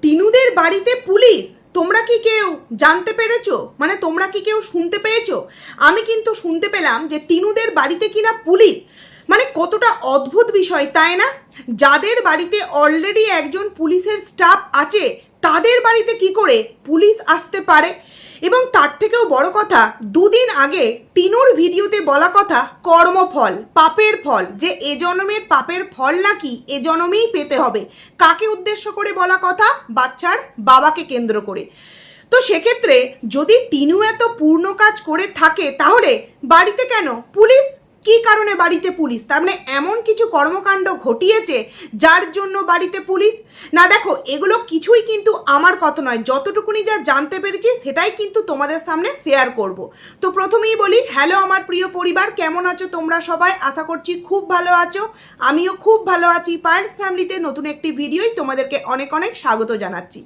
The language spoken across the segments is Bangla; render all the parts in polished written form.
টিনুদের বাড়িতে পুলিশ, তোমরা কি কেউ জানতে পেরেছো? মানে তোমরা কি কেউ শুনতে পেয়েছো? আমি কিন্তু শুনতে পেলাম যে টিনুদের বাড়িতে কিনা পুলিশ। মানে কতটা অদ্ভুত বিষয়, তাই না? যাদের বাড়িতে অলরেডি একজন পুলিশের স্টাফ আছে তাদের বাড়িতে কি করে পুলিশ আসতে পারে? এবং তার থেকেও বড় কথা, দুদিন আগে টিনুর ভিডিওতে বলা কথা কর্মফল, পাপের ফল, যে এ জন্মের পাপের ফল নাকি এ জন্মেই পেতে হবে। কাকে উদ্দেশ্য করে বলা কথা? বাচ্চার বাবাকে কেন্দ্র করে। তো সেক্ষেত্রে যদি টিনু এত পূর্ণ কাজ করে থাকে তাহলে বাড়িতে কেন পুলিশ? কি কারণে বাড়িতে পুলিশ? তার মানে এমন কিছু কর্মকাণ্ড ঘটিয়েছে যার জন্য বাড়িতে পুলিশ? না দেখো, এগুলো কিছুই কিন্তু আমার কথা নয়, যতটুকুনি যা জানতে পেরেছি সেটাই কিন্তু তোমাদের সামনে শেয়ার করব। তো প্রথমেই বলি, হ্যালো আমার প্রিয় পরিবার, কেমন আছো তোমরা সবাই? আশা করছি খুব ভালো আছো, আমিও খুব ভালো আছি। পায়েলস ফ্যামিলিতে নতুন একটি ভিডিওই তোমাদেরকে অনেক অনেক স্বাগত জানাচ্ছি।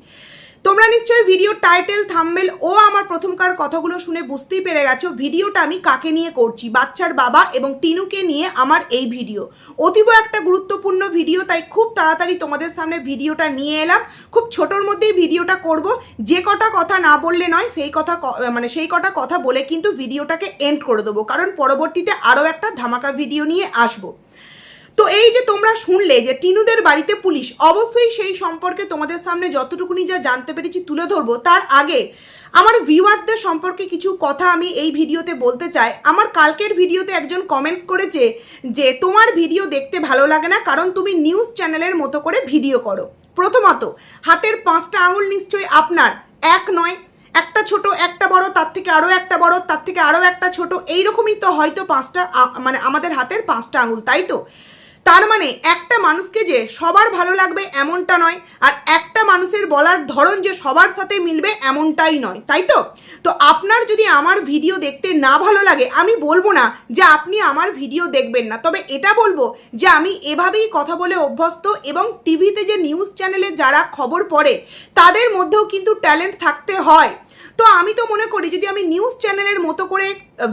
তোমরা নিশ্চয়ই ভিডিও টাইটেল, থাম্বনেল ও আমার প্রথমকার কথাগুলো শুনে বুঝতেই পেরে গেছো ভিডিওটা আমি কাকে নিয়ে করছি। বাচ্চার বাবা এবং টিনুকে নিয়ে আমার এই ভিডিও অতীব একটা গুরুত্বপূর্ণ ভিডিও, তাই খুব তাড়াতাড়ি তোমাদের সামনে ভিডিওটা নিয়ে এলাম। খুব ছোটোর মধ্যেই ভিডিওটা করব, যে কটা কথা না বললে নয় সেই কটা কথা বলে কিন্তু ভিডিওটাকে এন্ড করে দেবো, কারণ পরবর্তীতে আরও একটা ধামাকা ভিডিও নিয়ে আসবো। তো এই যে তোমরা শুনলে যে টিনুদের বাড়িতে পুলিশ, অবশ্যই সেই সম্পর্কে তোমাদের সামনে যতটুকুনি যা জানতে পেরেছি তুলে ধরবো। তার আগে আমার ভিউয়ারদের সম্পর্কে কিছু কথা আমি এই ভিডিওতে বলতে চাই। আমার কালকের ভিডিওতে একজন কমেন্টস করেছে যে তোমার ভিডিও দেখতে ভালো লাগে না কারণ তুমি নিউজ চ্যানেলের মতো করে ভিডিও করো। প্রথমত, হাতের 5টা আঙুল নিশ্চয়ই আপনার, এক নয়। একটা ছোট, একটা বড়, তার থেকে আরও একটা বড়, তার থেকে আরও একটা ছোট, এইরকমই তো হয়তো 5টা আমাদের হাতের 5টা আঙুল, তাই তো? তার মানে একটা মানুষকে যে সবার ভালো লাগবে এমনটা নয়, আর একটা মানুষের বলার ধরন যে সবার সাথে মিলবে এমনটাই নয়, তাই তো? তো আপনার যদি আমার ভিডিও দেখতে না ভালো লাগে, আমি বলবো না যে আপনি আমার ভিডিও দেখবেন না, তবে এটা বলবো যে আমি এভাবেই কথা বলে অভ্যস্ত, এবং টিভিতে যে নিউজ চ্যানেলে যারা খবর পড়ে তাদের মধ্যেও কিন্তু ট্যালেন্ট থাকতে হয়। তো আমি তো মনে করি যদি আমি নিউজ চ্যানেলের মতো করে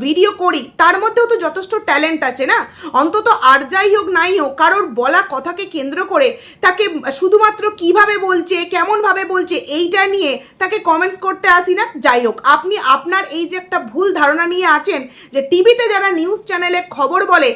ভিডিও করি তার মধ্যেও তো যথেষ্ট ট্যালেন্ট আছে না? অন্তত আর যাই হোক নাই হোক, কারোর বলা কথাকে কেন্দ্র করে তাকে শুধুমাত্র কিভাবে বলছে, কেমনভাবে বলছে এইটা নিয়ে তাকে কমেন্টস করতে আসি না। যাই হোক, আপনি আপনার এই যে একটা ভুল ধারণা নিয়ে আছেন যে টিভিতে যারা নিউজ চ্যানেলে খবর বলে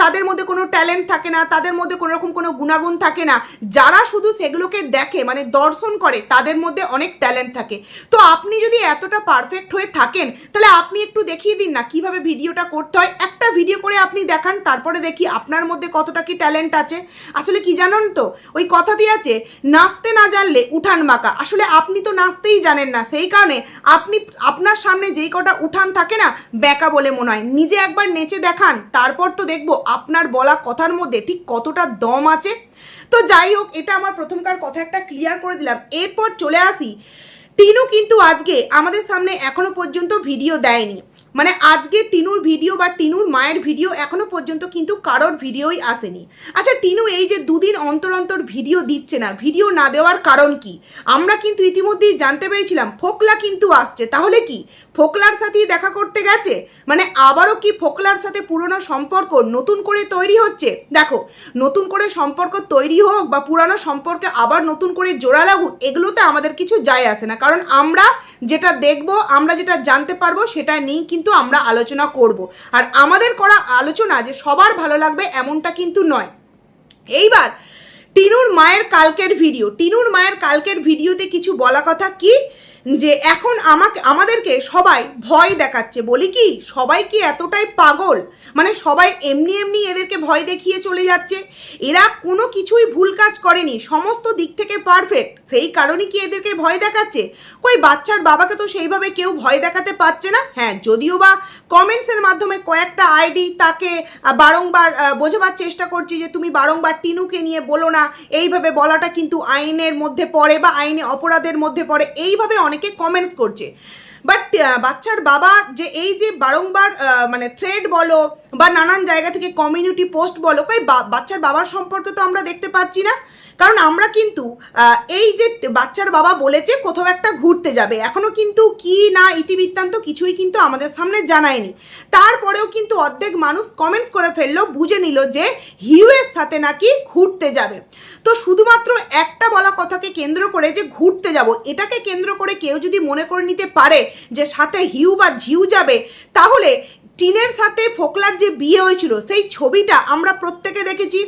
তাদের মধ্যে কোনো ট্যালেন্ট থাকে না, তাদের মধ্যে কোনো রকম কোনো গুণাগুণ থাকে না, যারা শুধু সেগুলোকে দেখে মানে দর্শন করে তাদের মধ্যে অনেক ট্যালেন্ট থাকে। তো আপনি যদি এতটা পারফেক্ট হয়ে থাকেন তাহলে আপনি একটু দেখিয়ে দিন না কিভাবে ভিডিওটা করতে হয়। একটা ভিডিও করে আপনি দেখান, তারপরে দেখি আপনার মধ্যে কতটা কি ট্যালেন্ট আছে। আসলে কি জানেন তো, ওই কথা দিয়ে আছে, নাচতে না জানলে উঠান বাঁকা। আসলে আপনি তো নাচতেই জানেন না, সেই কারণে আপনার সামনে যেই কটা উঠান থাকে না, বেঁকা বলে মনে হয়। নিজে একবার নেচে দেখান, তারপর তো দেখবো আপনার বলা কথার মধ্যে ঠিক কতটা দম আছে। তো যাই হোক, এটা আমার প্রথমকার কথা একটা ক্লিয়ার করে দিলাম। এরপর চলে আসি, টিনু কিন্তু আজকে আমাদের সামনে এখনো পর্যন্ত ভিডিও দেয়নি। মানে আজকে টিনুর ভিডিও বা টিনুর মায়ের ভিডিও এখনো পর্যন্ত কিন্তু কারোর ভিডিওই আসেনি। আচ্ছা, টিনু এই যে দুদিন অন্তর অন্তর ভিডিও দিচ্ছে না, ভিডিও না দেওয়ার কারণ কি? আমরা কিন্তু ইতিমধ্যেই জানতে পেরেছিলাম ফোকলা কিন্তু আসছে। তাহলে কি ফোকলার সাথেই দেখা করতে গেছে? মানে আবারও কি ফোকলার সাথে পুরনো সম্পর্ক নতুন করে তৈরি হচ্ছে? দেখো, নতুন করে সম্পর্ক তৈরি হোক বা পুরানো সম্পর্কে আবার নতুন করে জোড়া লাগুক, এগুলোতে আমাদের কিছু যায় আসে না, কারণ আমরা যেটা দেখবো, আমরা যেটা জানতে পারবো সেটা নিয়েই কিন্তু আমরা আলোচনা করব। আর আমাদের করা আলোচনা যে সবার ভালো লাগবে এমনটা কিন্তু নয়। এইবার টিনুর মায়ের কালকের ভিডিওতে কিছু বলা কথা কি, যে এখন আমাদেরকে সবাই ভয় দেখাচ্ছে। বলি কি, সবাই কি এতটাই পাগল? মানে সবাই এমনি এমনি এদেরকে ভয় দেখিয়ে চলে যাচ্ছে? এরা কোনো কিছুই ভুল কাজ করেনি, সমস্ত দিক থেকে পারফেক্ট, সেই কারণেই কি এদেরকে ভয় দেখাচ্ছে? কই বাচ্চার বাবাকে তো সেইভাবে কেউ ভয় দেখাতে পারছে না। হ্যাঁ, যদিও বা কমেন্টসের মাধ্যমে কয়েকটা আইডি তাকে বারংবার বোঝাবার চেষ্টা করছি যে তুমি বারংবার টিনুকে নিয়ে বলো না, এইভাবে বলাটা কিন্তু আইনের মধ্যে পড়ে বা আইনে অপরাধের মধ্যে পড়ে, এইভাবে অনেকে কমেন্টস করছে। বাট বাচ্চার বাবা যে এই যে বারংবার মানে থ্রেড বলো বা নানান জায়গা থেকে কমিউনিটি পোস্ট বলো, কই বাচ্চার বাবার সম্পর্কে তো আমরা দেখতে পাচ্ছি না। কারণ আমরা কিন্তু এই যে বাচ্চার বাবা বলেছে কোথাও একটা ঘুরতে যাবে, এখনো কিন্তু কি না ইতিবৃত্তান্ত কিছুই কিন্তু আমাদের সামনে জানায়নি। তারপরেও কিন্তু অর্ধেক মানুষ কমেন্টস করে ফেললো, বুঝে নিল যে হিউয়ের সাথে নাকি ঘুরতে যাবে। তো শুধুমাত্র একটা বলা কথাকে কেন্দ্র করে যে ঘুরতে যাব, এটাকে কেন্দ্র করে কেউ যদি মনে করে নিতে পারে যে সাথে হিউ বা ঝিউ যাবে, তাহলে টিনের সাথে ফোকলার যে বিয়ে হয়েছিল সেই ছবিটা আমরা প্রত্যেকে দেখেছি।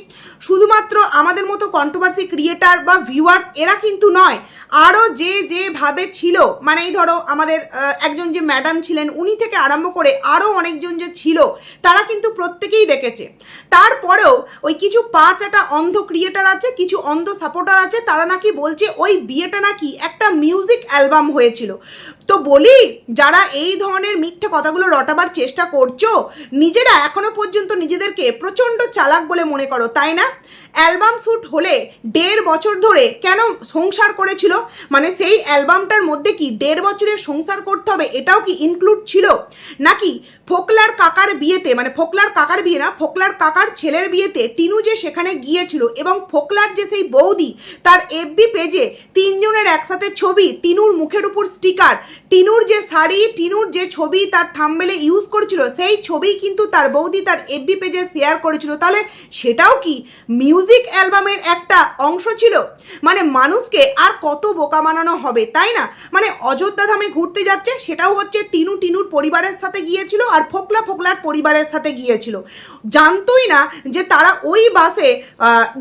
শুধুমাত্র আমাদের মতো কন্ট্রোভার্সি ক্রিয়েটার বা ভিউয়ার এরা কিন্তু নয়, আরও যেভাবে ছিল, মানে এই ধরো আমাদের একজন যে ম্যাডাম ছিলেন উনি থেকে আরম্ভ করে আরও অনেকজন যে ছিল তারা কিন্তু প্রত্যেকেই দেখেছে। তারপরেও ওই কিছু পাঁচটা অন্ধ ক্রিয়েটার আছে, কিছু অন্ধ সাপোর্টার আছে, তারা নাকি বলছে ওই বিয়েটা নাকি একটা মিউজিক অ্যালবাম হয়েছিল। তো বলি, যারা এই ধরনের মিথ্যে কথাগুলো রটাবার চেষ্টা করছো, নিজেরা এখনো পর্যন্ত নিজেদেরকে প্রচণ্ড চালাক বলে মনে করো, তাই না? অ্যালবাম শ্যুট হলে 1.5 বছর ধরে কেন সংসার করেছিল? মানে সেই অ্যালবামটার মধ্যে কি 1.5 বছরের সংসার করতে হবে এটাও কি ইনক্লুড ছিল? নাকি ফোকলার কাকার বিয়েতে, মানে ফোকলার কাকার বিয়ে না, ফোকলার কাকার ছেলের বিয়েতে টিনু যে সেখানে গিয়েছিল এবং ফোকলার যে সেই বৌদি তার এফবি পেজে 3 জনের একসাথে ছবি, টিনুর মুখের উপর স্টিকার, টিনুর যে শাড়ি, টিনুর যে ছবি তার থাম্বনেলে ইউজ করেছিল সেই ছবি কিন্তু তার বৌদি তার এফবি পেজে শেয়ার করেছিল, তাহলে সেটাও কি মিউজিক অ্যালবামের একটা অংশ ছিল? মানে মানুষকে আর কত বোকা বানানো হবে, তাই না? মানে অযোধ্যা ধামে ঘুরতে যাচ্ছে, সেটাও হচ্ছে টিনুর পরিবারের সাথে গিয়েছিল আর ফোকলার পরিবারের সাথে গিয়েছিল, জানতোই না যে তারা ওই বাসে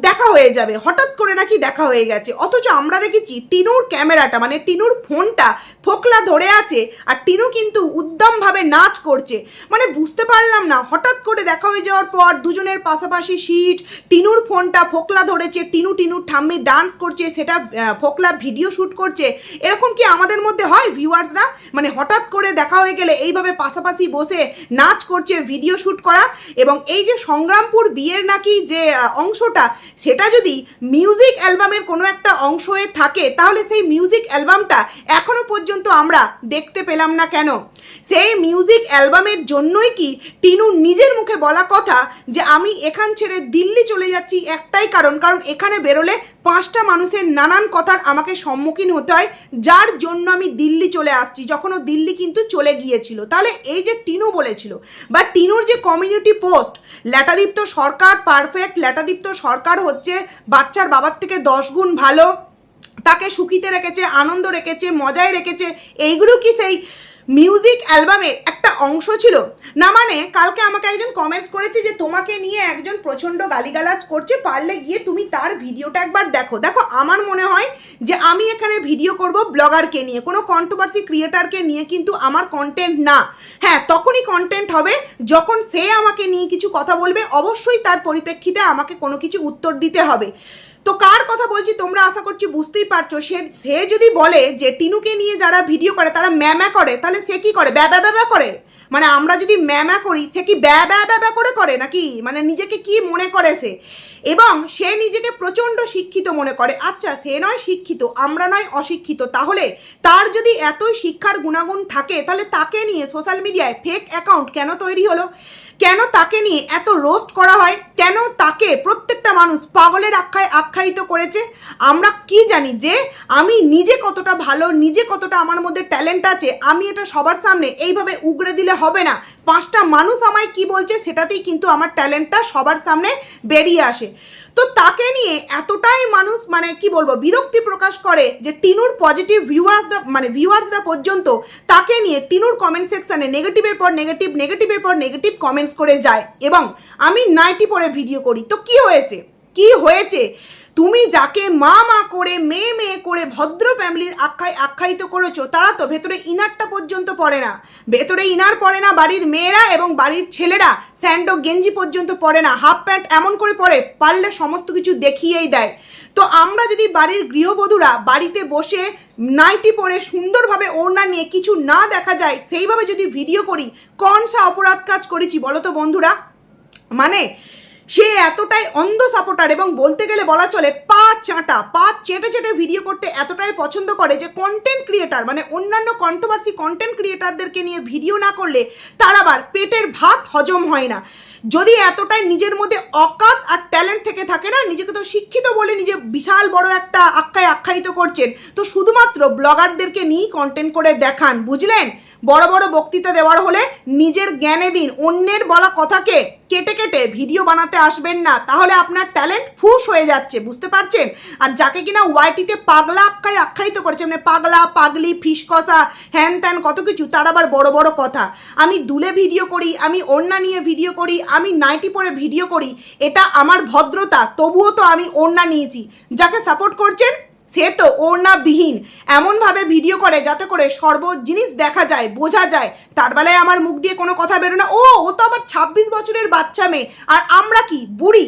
দেখা হয়ে যাবে, হঠাৎ করে নাকি দেখা হয়ে গেছে। অথচ আমরা দেখেছি টিনুর ক্যামেরাটা, মানে টিনুর ফোনটা ফোকলা ধরে আছে আর টিনু কিন্তু উদ্দামভাবে নাচ করছে। মানে বুঝতে পারলাম না, হঠাৎ করে দেখা হয়ে যাওয়ার পর দুজনের পাশাপাশি সিট, টিনুর ফোনটা ফোকলা ধরেছে, টিনুর ঠাম্মি ডান্স করছে, সেটা ফোকলা ভিডিও শ্যুট করছে। এরকম কি আমাদের মধ্যে হয় ভিউয়ার্সরা? মানে হঠাৎ করে দেখা হয়ে গেলে এইভাবে পাশাপাশি বসে নাচ করছে, ভিডিও শ্যুট করা। এবং এই যে সংগ্রামপুর বিয়ের নাকি যে অংশটা, সেটা যদি মিউজিক অ্যালবামের কোনো একটা অংশ হয়ে থাকে, তাহলে সেই মিউজিক অ্যালবামটা এখনো পর্যন্ত আমরা দেখতে পেলাম না কেন? সেই মিউজিক অ্যালবামের জন্যই কি টিনু নিজের মুখে বলা কথা যে আমি এখান ছেড়ে দিল্লি চলে যাচ্ছি, একটাই কারণ এখানে বেরোলে 5টা মানুষের নানান কথার আমাকে সম্মুখীন হতে হয়, যার জন্য আমি দিল্লি চলে আসছি, যখন ও দিল্লি কিন্তু চলে গিয়েছিল। তাহলে এই যে টিনু বলেছিল বা টিনুর যে কমিউনিটি পোস্ট, ল্যাটাদীপ্ত সরকার পারফেক্ট, ল্যাটাদীপ্ত সরকার হচ্ছে বাচ্চার বাবার থেকে 10 গুণ ভালো, তাকে সুখীতে রেখেছে, আনন্দ রেখেছে, মজায় রেখেছে, এইগুলো কি সেই মিউজিক অ্যালবামের একটা অংশ ছিল না? মানে কালকে আমাকে একজন কমেন্টস করেছে যে তোমাকে নিয়ে একজন প্রচণ্ড গালিগালাজ করছে, পারলে গিয়ে তুমি তার ভিডিওটা একবার দেখো। দেখো, আমার মনে হয় যে আমি এখানে ভিডিও করব ব্লগারকে নিয়ে, কোনো কন্ট্রোভার্সি ক্রিয়েটারকে নিয়ে কিন্তু আমার কন্টেন্ট না। হ্যাঁ, তখনই কন্টেন্ট হবে যখন সে আমাকে নিয়ে কিছু কথা বলবে, অবশ্যই তার পরিপ্রেক্ষিতে আমাকে কোনো কিছু উত্তর দিতে হবে। তো কার কথা বলছি তোমরা আশা করছি বুঝতেই পারছো। সে যদি বলে যে টিনুকে নিয়ে যারা ভিডিও করে তারা ম্যামা করে, তাহলে সে কি করে? ব্যা করে। মানে আমরা যদি ম্যামা করি, সে কি ব্যা করে নাকি? মানে নিজেকে কি মনে করে সে? এবং সে নিজেকে প্রচণ্ড শিক্ষিত মনে করে। আচ্ছা, সে নয় শিক্ষিত, আমরা নয় অশিক্ষিত, তাহলে তার যদি এতই শিক্ষার গুণাগুণ থাকে, তাহলে তাকে নিয়ে সোশ্যাল মিডিয়ায় ফেক অ্যাকাউন্ট কেন তৈরি হলো? কেন তাকে নিয়ে এত রোস্ট করা হয়? কেন তাকে প্রত্যেকটা মানুষ পাগলের আখ্যায়িত করেছে? আমরা কি জানি যে আমি নিজে কতটা ভালো, নিজে কতটা আমার মধ্যে ট্যালেন্ট আছে, আমি এটা সবার সামনে এইভাবে উগড়ে দিলে হবে না। 5টা মানুষ আমায় কি বলছে সেটাতেই কিন্তু আমার ট্যালেন্টটা সবার সামনে বেরিয়ে আসে। তো তাকে নিয়ে এতটাই মানুষ মানে কি বলবো বিরক্তি প্রকাশ করে যে টিনুর পজিটিভ ভিউয়ার্সরা পর্যন্ত তাকে নিয়ে টিনুর কমেন্ট সেকশনে নেগেটিভের পর নেগেটিভ কমেন্টস করে যায়। এবং আমি নাইটি পরে ভিডিও করি, তো কি হয়েছে? তুমি যাকে মা করে মেয়ে করে ভদ্র ফ্যামিলির আখ্যায়িত করেছো, তারা তো ভেতরে ইনারটা পর্যন্ত পড়ে না, ভেতরে ইনার পড়ে না বাড়ির মেয়েরা, এবং বাড়ির ছেলেরা স্যান্ডো গেঞ্জি পর্যন্ত পরে না, হাফ প্যান্ট এমন করে পরে, পারলে সমস্ত কিছু দেখিয়েই দেয়। তো আমরা যদি বাড়ির গৃহবধূরা বাড়িতে বসে নাইটি পরে সুন্দরভাবে ওড়না নিয়ে কিছু না দেখা যায় সেইভাবে যদি ভিডিও করি, কোন সা অপরাধ কাজ করেছি বলো তো বন্ধুরা? মানে সে এতটাই অন্ধ সাপোর্টার, এবং বলতে গেলে বলা চলে পা চেটে ভিডিও করতে এতটাই পছন্দ করে যে কন্টেন্ট ক্রিয়েটার, মানে অন্যান্য কন্ট্রোভার্সি কন্টেন্ট ক্রিয়েটারদেরকে নিয়ে ভিডিও না করলে তার আবার পেটের ভাত হজম হয় না। যদি এতটাই নিজের মধ্যে অকাত আর ট্যালেন্ট থেকে থাকে না, নিজেকে তো শিক্ষিত বলে নিজে বিশাল বড় একটা আখ্যায়িত করছেন, তো শুধুমাত্র ব্লগারদেরকে নিয়েই কন্টেন্ট করে দেখান, বুঝলেন? বড় বড় বক্তৃতা দেওয়ার হলে নিজের জ্ঞানে দিন, অন্যের বলা কথাকে কেটে কেটে ভিডিও বানাতে আসবেন না, তাহলে আপনার ট্যালেন্ট ফুস হয়ে যাচ্ছে, বুঝতে পারছেন? আর যাকে কিনা ওয়াইটিতে পাগলা আখ্যায়িত করেছে, মানে পাগলা, পাগলি, ফিসকসা, হ্যান ত্যান কত কিছু, তার আবার বড় বড় কথা। আমি দুলে ভিডিও করি, আমি ওড়না নিয়ে ভিডিও করি, আমি নাইটি পরে ভিডিও করি, এটা আমার ভদ্রতা, তবুও তো আমি ওড়না নিয়েছি। যাকে সাপোর্ট করছেন সে তো ওড়নাবিহীন এমনভাবে ভিডিও করে যাতে করে সর্ব জিনিস দেখা যায়, বোঝা যায়, তার বেলায় আমার মুখ দিয়ে কোনো কথা বেরো না, ও তো আবার 26 বছরের বাচ্চা মেয়ে, আর আমরা কি বুড়ি?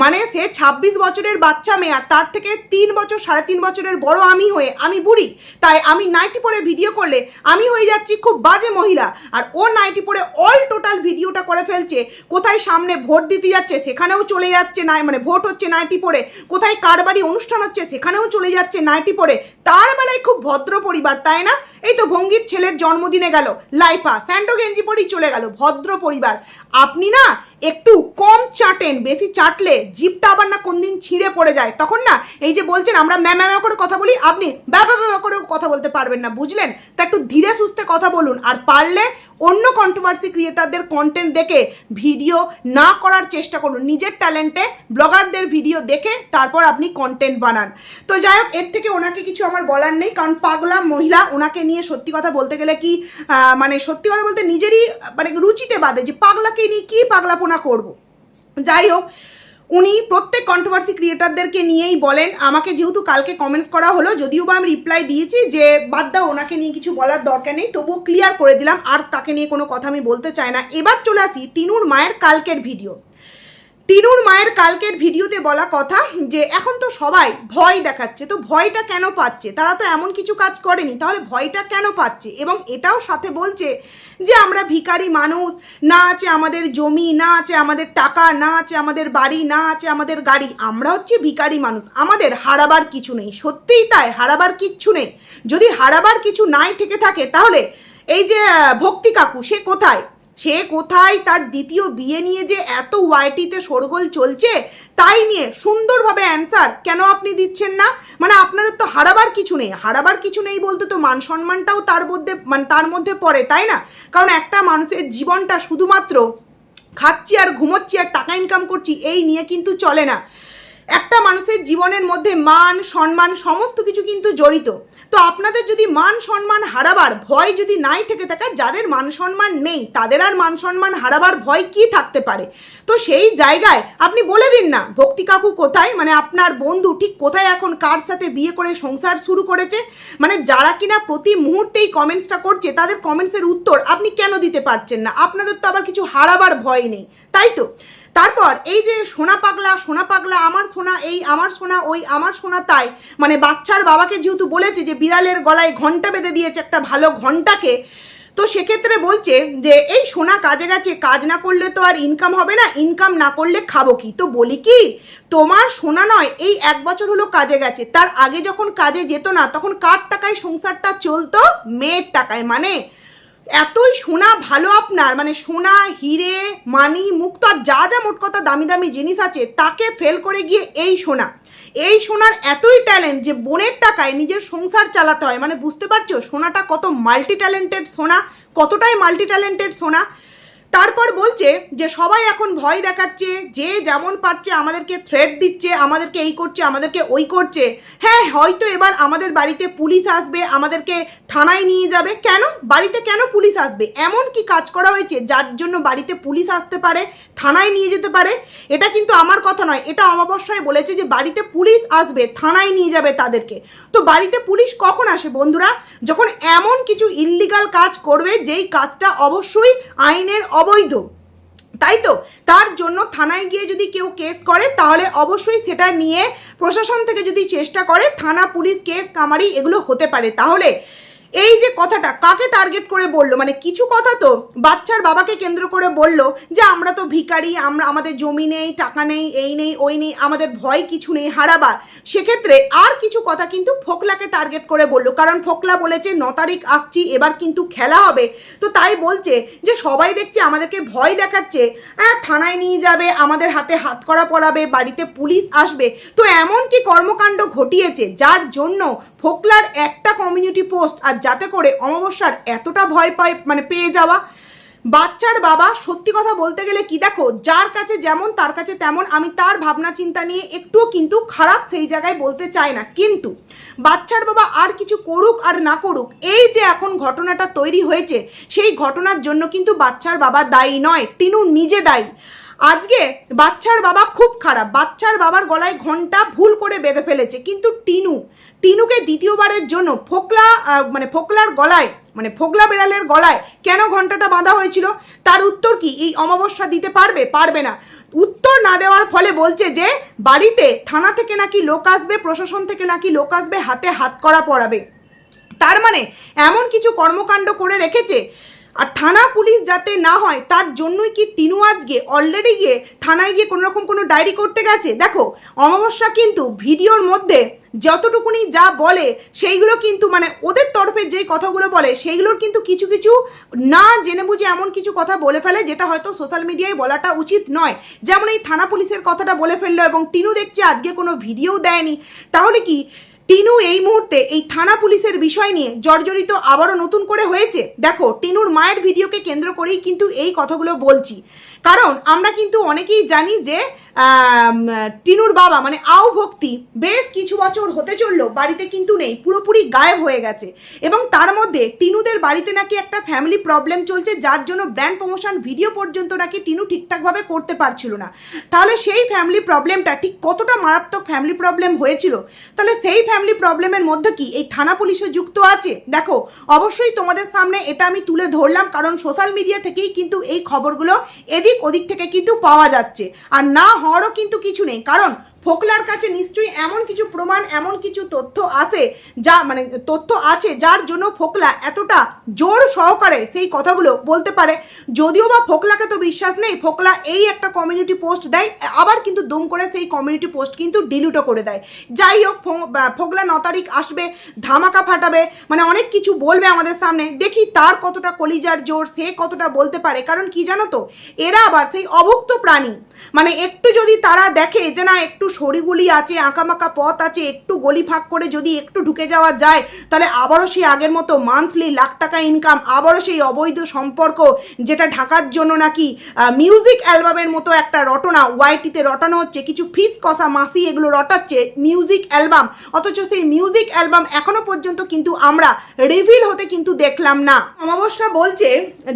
মানে সে 26 বছরের বাচ্চা মেয়ে, আর তার থেকে 3 বছর 3.5 বছরের বড় আমি হয়ে আমি বুড়ি, তাই আমি নাইটি পরে ভিডিও করলে আমি হয়ে যাচ্ছি খুব বাজে মহিলা, আর ও নাইটি পরে অল টোটাল ভিডিওটা করে ফেলছে, কোথায় সামনে ভোট দিতে যাচ্ছে সেখানেও চলে যাচ্ছে, মানে ভোট হচ্ছে নাইটি পরে, কোথায় কার বাড়ি অনুষ্ঠান হচ্ছে সেখানেও চলে যাচ্ছে নাইটি পরে, তার বেলায় খুব ভদ্র পরিবার, তাই না? এই তো ভঙ্গির ছেলের জন্মদিনে গেল লাইফা স্যান্ডো গেঞ্জি পরেই চলে গেল, ভদ্র পরিবার। আপনি না একটু কম চাটেন, বেশি চাটলে জিভটা আবার না কোন দিন ছিঁড়ে পড়ে যায়, তখন না এই যে বলছেন আমরা ম্যামা করে কথা বলি, আপনি ব্যাবা করে কথা বলতে পারবেন না, বুঝলেন? তা একটু ধীরে সুস্থে কথা বলুন, আর পারলে অন্য কন্ট্রোভার্সি ক্রিয়েটারদের কন্টেন্ট দেখে ভিডিও না করার চেষ্টা করুন, নিজের ট্যালেন্টে ব্লগারদের ভিডিও দেখে তারপর আপনি কন্টেন্ট বানান। তো যাই হোক, এর থেকে ওনাকে কিছু আমার বলার নেই, কারণ পাগলা মহিলা, ওনাকে নিয়ে সত্যি কথা বলতে গেলে কি মানে সত্যি কথা বলতে নিজেরই মানে রুচিতে বাদে যে পাগলাকে নিয়ে কি পাগলাপোনা করব। যাই হোক, উনি প্রত্যেক কন্ট্রোভার্সি ক্রিয়েটারদেরকে নিয়েই বলেন, আমাকে যেহেতু কালকে কমেন্টস করা হলো, যদিও বা আমি রিপ্লাই দিয়েছি যে বাদ দাও, ওনাকে নিয়ে কিছু বলার দরকার নেই, তবুও ক্লিয়ার করে দিলাম, আর তাকে নিয়ে কোনো কথা আমি বলতে চাই না। এবার চলে আসি টিনুর মায়ের কালকের ভিডিও। টিনুর মায়ের কালকের ভিডিওতে বলা কথা যে এখন তো সবাই ভয় দেখাচ্ছে, তো ভয়টা কেন পাচ্ছে? তারা তো এমন কিছু কাজ করেনি, তাহলে ভয়টা কেন পাচ্ছে? এবং এটাও সাথে বলছে যে আমরা ভিখারি মানুষ, না আছে আমাদের জমি, না আছে আমাদের টাকা, না আছে আমাদের বাড়ি, না আছে আমাদের গাড়ি, আমরা হচ্ছে ভিখারি মানুষ, আমাদের হারাবার কিছু নেই। সত্যিই তাই, হারাবার কিচ্ছু নেই। যদি হারাবার কিছু নাই থেকে থাকে তাহলে এই যে ভক্তি কাকু, সে কোথায় তার দ্বিতীয় বিয়ে নিয়ে যে এত ওয়াইটিতে শোরগোল চলছে, তাই নিয়ে সুন্দরভাবে অ্যান্সার কেন আপনি দিচ্ছেন না? মানে আপনাদের তো হারাবার কিছু নেই, হারাবার কিছু নেই বলতে তো মান সম্মানটাও তার মধ্যে পড়ে, তাই না? কারণ একটা মানুষের জীবনটা শুধুমাত্র খাচ্ছি আর ঘুমোচ্ছি আর টাকা ইনকাম করছি এই নিয়ে কিন্তু চলে না। একটা মানুষের জীবনের মধ্যে মান সম্মান সমস্ত কিছু কিন্তু জড়িত। তো আপনাদের যদি মান সম্মান হারাবার ভয় যদি নাই থেকে থাকে, যাদের মান সম্মান নেই তাদের আর মান সম্মান হারাবার ভয় কি থাকতে পারে? তো সেই জায়গায় আপনি বলে দিন না ভক্তি কাকু কোথায়, মানে আপনার বন্ধু ঠিক কোথায় এখন, কার সাথে বিয়ে করে সংসার শুরু করেছে, মানে যারা কিনা প্রতি মুহূর্তেই কমেন্টসটা করছে তাদের কমেন্টসের উত্তর আপনি কেন দিতে পারছেন না? আপনাদের তো আবার কিছু হারাবার ভয় নেই, তাই তো? তারপর এই যে সোনা পাগলা, আমার সোনা এই, আমার সোনা ওই, আমার সোনা তাই, মানে বাচ্চার বাবাকে যেহেতু বলেছে যে বিড়ালের গলায় ঘন্টা বেঁধে দিয়েছে একটা ভালো ঘন্টাকে, তো সেক্ষেত্রে বলছে যে এই সোনা কাজে গেছে, কাজ না করলে তো আর ইনকাম হবে না, ইনকাম না করলে খাবো কি? তো বলি কি, তোমার সোনা নয় এই 1 বছর হলো কাজে গেছে, তার আগে যখন কাজে যেত না তখন কার টাকায় সংসারটা চলতো? মেয়ের টাকায়। মানে এতই সোনা ভালো আপনার, মানে সোনা, হিরে, মানি, মুক্ত আর যা যা মোট কথা দামি দামি জিনিস আছে তাকে ফেল করে গিয়ে এই সোনার এতই ট্যালেন্ট যে বোনের টাকায় নিজের সংসার চালাতে হয়। মানে বুঝতে পারছো সোনাটা কত মাল্টি ট্যালেন্টেড সোনা, কতটাই মাল্টি ট্যালেন্টেড সোনা। তারপর বলছে যে সবাই এখন ভয় দেখাচ্ছে, যে যেমন পারছে আমাদেরকে থ্রেট দিচ্ছে, আমাদেরকে এই করছে, আমাদেরকে ওই করছে। হ্যাঁ, হয়তো এবার আমাদের বাড়িতে পুলিশ আসবে, আমাদেরকে থানায় নিয়ে যাবে। কেন বাড়িতে কেন পুলিশ আসবে? এমন কি কাজ করা হয়েছে যার জন্য বাড়িতে পুলিশ আসতে পারে, থানায় নিয়ে যেতে পারে? এটা কিন্তু আমার কথা নয়, এটা অমাবস্যায় বলেছে যে বাড়িতে পুলিশ আসবে, থানায় নিয়ে যাবে তাদেরকে। তো বাড়িতে পুলিশ কখন আসে বন্ধুরা? যখন এমন কিছু ইল্লিগাল কাজ করবে যেই কাজটা অবশ্যই আইনের অবৈধ, তাই তো? তার জন্য থানায় গিয়ে যদি কেউ কেস করে তাহলে অবশ্যই সেটা নিয়ে প্রশাসন থেকে যদি চেষ্টা করে থানা পুলিশ কেস কামারি এগুলো হতে পারে। তাহলে এই যে কথাটা কাকে টার্গেট করে বললো, মানে কিছু কথা তো বাচ্চার বাবাকে কেন্দ্র করে বললো যে আমরা তো ভিখারি, আমাদের জমি নেই, টাকা নেই, এই নেই ওই নেই, আমাদের ভয় কিছু নেই হারাবার। সেক্ষেত্রে আর কিছু কথা কিন্তু ফোকলাকে টার্গেট করে বললো, কারণ ফোকলা বলেছে 9 তারিখ আসছি, এবার কিন্তু খেলা হবে। তো তাই বলছে যে সবাই দেখছে আমাদেরকে ভয় দেখাচ্ছে, হ্যাঁ থানায় নিয়ে যাবে, আমাদের হাতে হাত করা পড়াবে, বাড়িতে পুলিশ আসবে। তো এমন কি কর্মকাণ্ড ঘটিয়েছে যার জন্য ফোকলার একটা কমিউনিটি পোস্ট আর যাতে করে অমাবস্যার এতটা ভয় পায়, মানে পেয়ে যাওয়া। বাচ্চার বাবা সত্যি কথা বলতে গেলে কি দেখো, যার কাছে যেমন তার কাছে তেমন, আমি তার ভাবনা চিন্তা নিয়ে একটুও কিন্তু খারাপ সেই জায়গায় বলতে চাই না, কিন্তু বাচ্চার বাবা আর কিছু করুক আর না করুক, এই যে এখন ঘটনাটা তৈরি হয়েছে সেই ঘটনার জন্য কিন্তু বাচ্চার বাবা দায়ী নয়, টিনু নিজে দায়ী। আজকে বাচ্চার বাবা খুব খারাপ, বাচ্চার বাবার গলায় ঘন্টা ভুল করে বেঁধে ফেলেছে, কিন্তু টিনুকে দ্বিতীয়বারের জন্য ফোকলার গলায়, মানে ফোকলা বেড়ালের গলায় কেন ঘন্টাটা বাঁধা হয়েছিল, তার উত্তর কি এই অমাবস্যা দিতে পারবে না। উত্তর না দেওয়ার ফলে বলছে যে বাড়িতে থানা থেকে নাকি লোক আসবে, প্রশাসন থেকে নাকি লোক আসবে, হাতে হাত করা পড়াবে। তার মানে এমন কিছু কর্মকাণ্ড করে রেখেছে। আর থানা পুলিশ যাতে না হয় তার জন্যই কি টিনু আজকে অলরেডি গিয়ে থানায় গিয়ে কোনো রকম কোনো ডায়েরি করতে গেছে। দেখো অমাবস্যা কিন্তু ভিডিওর মধ্যে যতটুকুনি যা বলে সেইগুলো কিন্তু, মানে ওদের তরফের যেই কথাগুলো বলে সেইগুলোর কিন্তু কিছু কিছু না জেনে বুঝে এমন কিছু কথা বলে ফেলে যেটা হয়তো সোশ্যাল মিডিয়ায় বলাটা উচিত নয়। যেমন এই থানা পুলিশের কথাটা বলে ফেললো, এবং টিনু দেখছে আজকে কোনো ভিডিও দেয়নি। তাহলে কি টিনু এই মুহূর্তে এই থানা পুলিশের বিষয় নিয়ে জর্জরিত আবারও নতুন করে হয়েছে? দেখো টিনুর মায়ের ভিডিওকে কেন্দ্র করেই কিন্তু এই কথাগুলো বলছি, কারণ আমরা কিন্তু অনেকেই জানি যে টিনুর বাবা মানে আও ভক্তি বেশ কিছু বছর হতে চললো বাড়িতে কিন্তু নেই, পুরোপুরি গায়েব হয়ে গেছে। এবং তার মধ্যে টিনুদের বাড়িতে নাকি একটা ফ্যামিলি প্রবলেম চলছে, যার জন্য ব্র্যান্ড প্রমোশন ভিডিও পর্যন্ত নাকি টিনু ঠিকঠাকভাবে করতে পারছিল না। তাহলে সেই ফ্যামিলি প্রবলেমটা ঠিক কতটা মারাত্মক ফ্যামিলি প্রবলেম হয়েছিল, তাহলে সেই ফ্যামিলি প্রবলেমের মধ্যে কি এই থানা পুলিশও যুক্ত আছে? দেখো অবশ্যই তোমাদের সামনে এটা আমি তুলে ধরলাম, কারণ সোশ্যাল মিডিয়া থেকেই কিন্তু এই খবরগুলো এদিক ওদিক থেকে কিন্তু পাওয়া যাচ্ছে, আর না হওয়ারও কিন্তু কিছু নেই, কারণ ফোকলার কাছে নিশ্চয়ই এমন কিছু প্রমাণ, এমন কিছু তথ্য আছে যার জন্য ফোকলা এতটা জোর সহকারে সেই কথাগুলো বলতে পারে। যদিও বা ফোকলাকে তো বিশ্বাস নেই, ফোকলা এই একটা কমিউনিটি পোস্ট দেয়, আবার কিন্তু দুম করে সেই কমিউনিটি পোস্ট কিন্তু ডিলিটও করে দেয়। যাই হোক, ফোকলা 9 তারিখ আসবে, ধামাকা ফাটাবে, মানে অনেক কিছু বলবে আমাদের সামনে, দেখি তার কতটা কলিজার জোর, সে কতটা বলতে পারে। কারণ কি জানো তো, এরা আবার সেই অভুক্ত প্রাণী, মানে একটু যদি তারা দেখে যে না একটু সরিগুলি আছে, আঁকামাকা পথ আছে, একটু গলি ফাঁক করে যদি একটু ঢুকে যাওয়া যায়, তাহলে আবারও সেই আগের মতো মান্থলি লাখ টাকা ইনকাম, আবারও সেই অবৈধ সম্পর্ক, যেটা ঢাকার জন্য নাকি মিউজিক অ্যালবামের মতো একটা রটনা ওয়াইটিতে রটানো হচ্ছে, কিছু ফিস কষা মাসি এগুলো রটাচ্ছে মিউজিক অ্যালবাম, অথচ সেই মিউজিক অ্যালবাম এখনো পর্যন্ত কিন্তু আমরা রিভিল হতে কিন্তু দেখলাম না। অমাবস্যা বলছে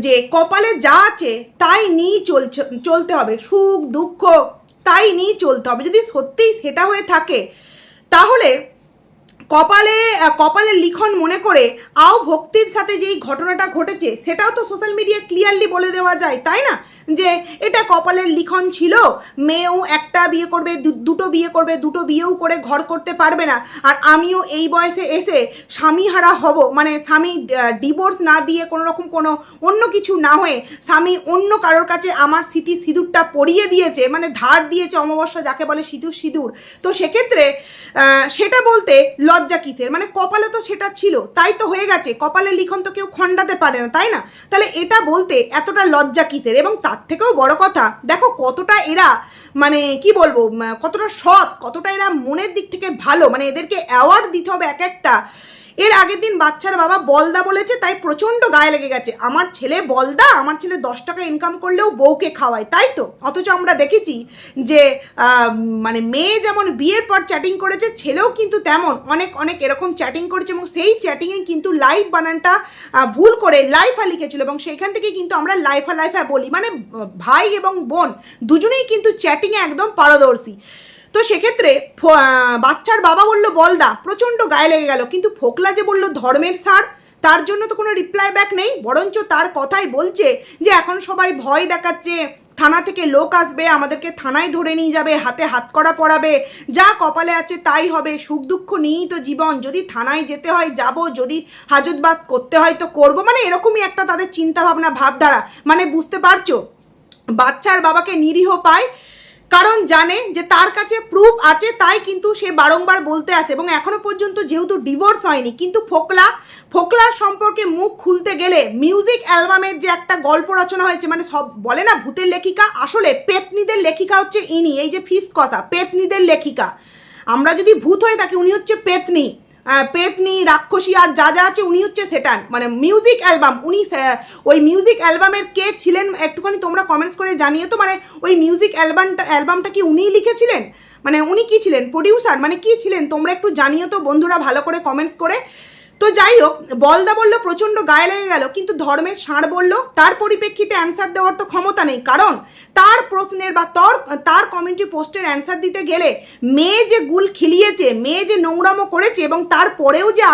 যে কপালে যা আছে তাই নিয়ে চলতে হবে, সুখ দুঃখ তাই নিয়ে চলতে হবে। যদি সত্যিই সেটা হয়ে থাকে তাহলে কপালের লিখন মনে করে আও ভক্তির সাথে যেই ঘটনাটা ঘটেছে সেটাও তো সোশ্যাল মিডিয়া ক্লিয়ারলি বলে দেওয়া যায়, তাই না? যে এটা কপালের লিখন ছিল, মেয়েও একটা বিয়ে করবে, দুটো বিয়ে করবে, দুটো বিয়েও করে ঘর করতে পারবে না, আর আমিও এই বয়সে এসে স্বামীহারা হব, মানে স্বামী ডিভোর্স না দিয়ে কোনো রকম কোনো অন্য কিছু না হয়ে স্বামী অন্য কারোর কাছে আমার সিঁদুরটা পরিয়ে দিয়েছে, মানে ধার দিয়েছে, অমাবস্যা যাকে বলে সিঁদুর। তো সেক্ষেত্রে সেটা বলতে লজ্জা কিসের? মানে কপালে তো সেটা ছিল, তাই তো হয়ে গেছে, কপালের লিখন তো কেউ খণ্ডাতে পারে না, তাই না? তাহলে এটা বলতে এতটা লজ্জা কিসের? এবং তার থেকেও বড় কথা, দেখো কতটা এরা, মানে কি বলবো, কতটা সৎ, কতটা এরা মনের দিক থেকে ভালো, মানে এদেরকে অ্যাওয়ার্ড দিতে হবে এক একটা। এর আগের দিন বাচ্চার বাবা বলদা বলেছে, তাই প্রচণ্ড গায়ে লেগে গেছে, আমার ছেলে বলদা, আমার ছেলে 10 টাকা ইনকাম করলেও বউকে খাওয়ায়, তাই তো? অথচ আমরা দেখেছি যে মানে মেয়ে যেমন বিয়ের পর চ্যাটিং করেছে, ছেলেও কিন্তু তেমন অনেক এরকম চ্যাটিং করেছে, এবং সেই চ্যাটিংয়ে কিন্তু লাইফ বানানটা ভুল করে লাইফা লিখেছিল, এবং সেইখান থেকে কিন্তু আমরা লাইফা বলি, মানে ভাই এবং বোন দুজনেই কিন্তু চ্যাটিংয়ে একদম পারদর্শী। তো সেক্ষেত্রে বাচ্চার বাবা বললো বলদা, প্রচণ্ড গায়ে লেগে গেল, কিন্তু ফোকলা যে বললো ধর্মের সার, তার জন্য তো কোনো রিপ্লাই ব্যাক নেই, বরঞ্চ তার কথাই বলছে যে এখন সবাই ভয় দেখাচ্ছে, থানা থেকে লোক আসবে, আমাদেরকে থানায় ধরে নিয়ে যাবে, হাতে হাতকড়া পরাবে, যা কপালে আছে তাই হবে, সুখ দুঃখ নিয়েই তো জীবন, যদি থানায় যেতে হয় যাব, যদি হাজতবাস করতে হয় তো করবো, মানে এরকমই একটা তাদের চিন্তাভাবনা ভাবধারা। মানে বুঝতে পারছো, বাচ্চার বাবাকে নিরীহ পায়, কারণ জানে যে তার কাছে প্রুফ আছে, তাই কিন্তু সে বারংবার বলতে আসে। এবং এখনো পর্যন্ত যেহেতু ডিভোর্স হয়নি, কিন্তু ফোকলার সম্পর্কে মুখ খুলতে গেলে মিউজিক অ্যালবামের যে একটা গল্প রচনা হয়েছে, মানে সব বলে না ভূতের লেখিকা, আসলে পেতনিদের লেখিকা হচ্ছে ইনি। এই যে ফিস কথা, পেতনিদের লেখিকা। আমরা যদি ভূত হয়ে থাকি, উনি হচ্ছে পেতনি, পেতনি রাক্ষসী আর যা যা আছে উনি হচ্ছে সেটান। মানে মিউজিক অ্যালবাম উনি, ওই মিউজিক অ্যালবামের কে ছিলেন একটুখানি তোমরা কমেন্টস করে জানিয়ে তো। মানে ওই মিউজিক অ্যালবামটা কি উনিই লিখেছিলেন? মানে উনি কি ছিলেন, প্রডিউসার মানে কি ছিলেন? তোমরা একটু জানিয়ে তো বন্ধুরা ভালো করে কমেন্টস করে। তো যাই হোক, বলদা বলল প্রচণ্ড গায়ে লেগে গেল, কিন্তু ধর্মের ষাঁড় বলল তার পরিপ্রেক্ষিতে অ্যান্সার দেওয়ার তো ক্ষমতা নেই, কারণ তার প্রশ্নের বা তার কমিউনিটি পোস্টের অ্যান্সার দিতে গেলে মেয়ে যে গুল খিলিয়েছে, মেয়ে যে নোংরামো করেছে, এবং তারপরেও যে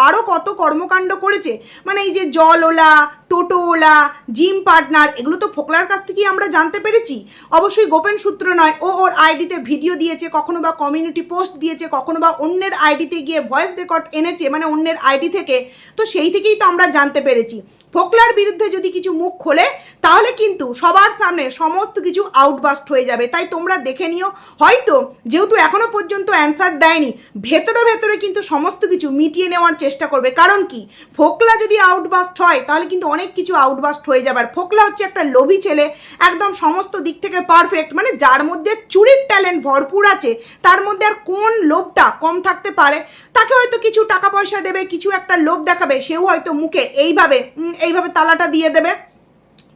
আরও কত কর্মকাণ্ড করেছে, মানে এই যে জলওলা, টোটোওলা, জিম পার্টনার, এগুলো তো ফোকলার কাছ থেকেই আমরা জানতে পেরেছি। অবশ্যই গোপন সূত্র নয়, ওর আইডিতে ভিডিও দিয়েছে, কখনো বা কমিউনিটি পোস্ট দিয়েছে, কখনো বা অন্যের আইডিতে গিয়ে ভয়েস রেকর্ড এনেছে, মানে অন্যের আইডি থেকে, তো সেই থেকেই তো আমরা জানতে পেরেছি। ফোকলার বিরুদ্ধে যদি কিছু মুখ খোলে তাহলে কিন্তু সবার সামনে সমস্ত কিছু আউটবাস্ট হয়ে যাবে। তাই তোমরা দেখে নিও, হয়তো যেহেতু এখনো পর্যন্ত অ্যান্সার দেয়নি, ভেতরে ভেতরে কিন্তু সমস্ত কিছু মিটিয়ে নেওয়ার চেষ্টা করবে। কারণ কি, ফোকলা যদি আউটবাস্ট হয় তাহলে কিন্তু অনেক কিছু আউটবাস্ট হয়ে যাবে। আর ফোকলা হচ্ছে একটা লোভী ছেলে, একদম সমস্ত দিক থেকে পারফেক্ট, মানে যার মধ্যে চুরির ট্যালেন্ট ভরপুর আছে, তার মধ্যে আর কোন লোভটা কম থাকতে পারে? তাকে হয়তো কিছু টাকা পয়সা দেবে, কিছু একটা লোভ দেখাবে, সেও হয়তো মুখে এইভাবে তালাটা দিয়ে দেবে।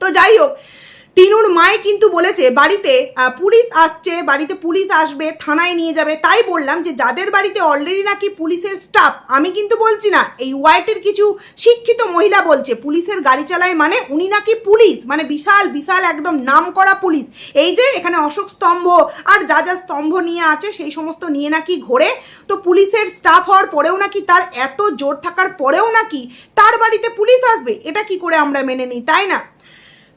তো যাই হোক, টিনুর মায়ে কিন্তু বলেছে বাড়িতে পুলিশ আসছে, বাড়িতে পুলিশ আসবে, থানায় নিয়ে যাবে। তাই বললাম যে যাদের বাড়িতে অলরেডি নাকি পুলিশের স্টাফ, আমি কিন্তু বলছি না, এই ওয়াইটির কিছু শিক্ষিত মহিলা বলছে পুলিশের গাড়ি চালায়, মানে উনি নাকি পুলিশ, মানে বিশাল বিশাল একদম নাম করা পুলিশ। এই যে এখানে অশোক স্তম্ভ আর যা যা স্তম্ভ নিয়ে আছে সেই সমস্ত নিয়ে নাকি ঘোরে। তো পুলিশের স্টাফ হওয়ার পরেও নাকি, তার এত জোর থাকার পরেও নাকি তার বাড়িতে পুলিশ আসবে, এটা কি করে আমরা মেনে নিই, তাই না?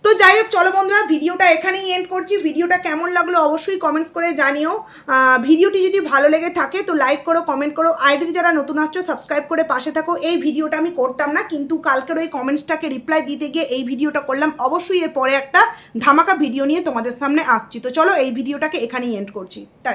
তো যাই হোক, চলো বন্ধুরা, ভিডিওটা এখানেই এন্ড করছি। ভিডিওটা কেমন লাগলো অবশ্যই কমেন্টস করে জানিও। ভিডিওটি যদি ভালো লেগে থাকে তো লাইক করো, কমেন্ট করো। আইডিতে যারা নতুন আসছো সাবস্ক্রাইব করে পাশে থাকো। এই ভিডিওটা আমি করতাম না, কিন্তু কালকের ওই কমেন্টসটাকে রিপ্লাই দিতে গিয়ে এই ভিডিওটা করলাম। অবশ্যই এরপরে একটা ধামাকা ভিডিও নিয়ে তোমাদের সামনে আসছি। তো চলো এই ভিডিওটাকে এখানেই এন্ড করছি। টাটা।